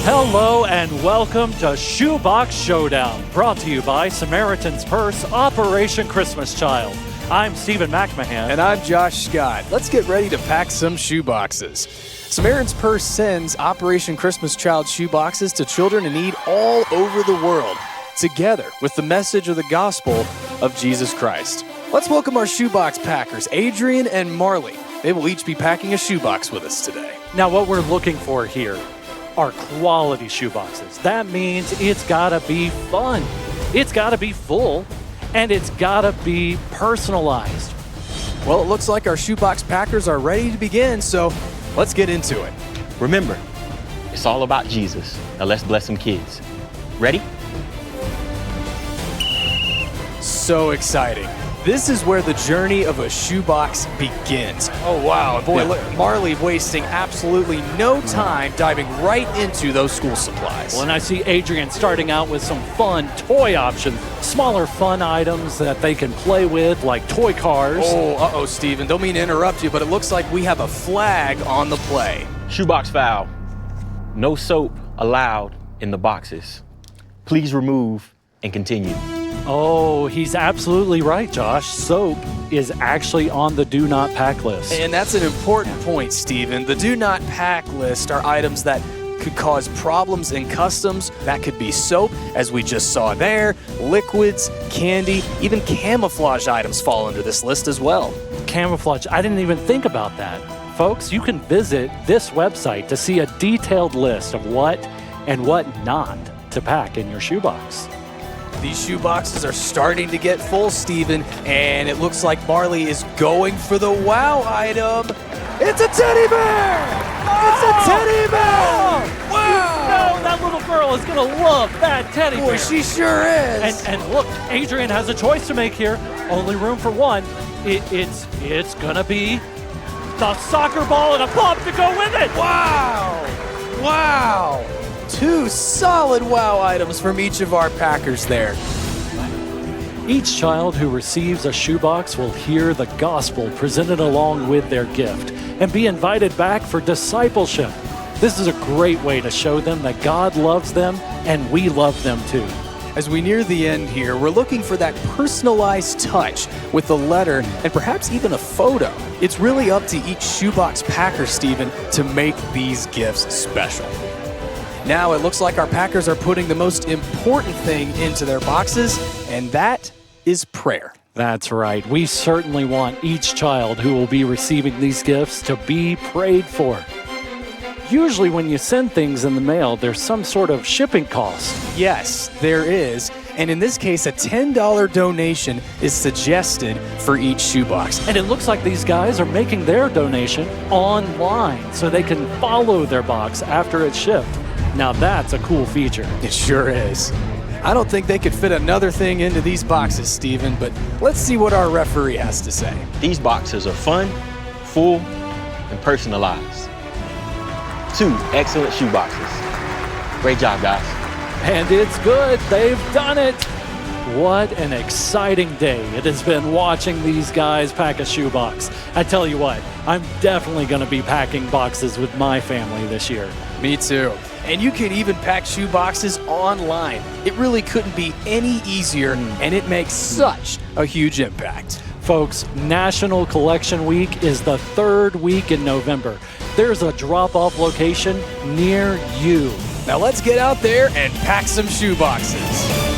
Hello and welcome to Shoebox Showdown, brought to you by Samaritan's Purse, Operation Christmas Child. I'm Stephen McMahon. And I'm Josh Scott. Let's get ready to pack some shoeboxes. Samaritan's Purse sends Operation Christmas Child shoeboxes to children in need all over the world, together with the message of the gospel of Jesus Christ. Let's welcome our shoebox packers, Adrian and Marley. They will each be packing a shoebox with us today. Now, what we're looking for here are quality shoeboxes. That means it's gotta be fun, it's gotta be full, and it's gotta be personalized. Well, it looks like our shoebox packers are ready to begin, so let's get into it. Remember, it's all about Jesus. Now let's bless some kids. Ready? So exciting. This is where the journey of a shoebox begins. Oh, wow. Boy, look, Marley wasting absolutely no time diving right into those school supplies. Well, and I see Adrian starting out with some fun toy options, smaller fun items that they can play with, like toy cars. Oh, Stephen, don't mean to interrupt you, but it looks like we have a flag on the play. Shoebox foul. No soap allowed in the boxes. Please remove and continue. Oh, he's absolutely right, Josh. Soap is actually on the do not pack list. And that's an important point, Stephen. The do not pack list are items that could cause problems in customs. That could be soap, as we just saw there, liquids, candy, even camouflage items fall under this list as well. Camouflage, I didn't even think about that. Folks, you can visit this website to see a detailed list of what and what not to pack in your shoebox. These shoeboxes are starting to get full, Stephen, and it looks like Marley is going for the wow item. It's a teddy bear! Oh! It's a teddy bear! Wow! No, that little girl is going to love that teddy bear. Boy, she sure is. And look, Adrian has a choice to make here. Only room for one. It's going to be the soccer ball and a pop to go with it. Wow! Wow! Two solid wow items from each of our packers there. Each child who receives a shoebox will hear the gospel presented along with their gift and be invited back for discipleship. This is a great way to show them that God loves them and we love them too. As we near the end here, we're looking for that personalized touch with a letter and perhaps even a photo. It's really up to each shoebox packer, Stephen, to make these gifts special. Now it looks like our packers are putting the most important thing into their boxes, and that is prayer. That's right. We certainly want each child who will be receiving these gifts to be prayed for. Usually when you send things in the mail, there's some sort of shipping cost. Yes, there is. And in this case, a $10 donation is suggested for each shoebox. And it looks like these guys are making their donation online so they can follow their box after it's shipped. Now that's a cool feature. It sure is. I don't think they could fit another thing into these boxes, Stephen, but let's see what our referee has to say. These boxes are fun, full, and personalized. 2 excellent shoeboxes. Great job, guys. And it's good. They've done it. What an exciting day it has been watching these guys pack a shoebox. I tell you what, I'm definitely going to be packing boxes with my family this year. Me too. And you can even pack shoeboxes online. It really couldn't be any easier, and it makes such a huge impact. Folks, National Collection Week is the 3rd week in November. There's a drop-off location near you. Now let's get out there and pack some shoeboxes.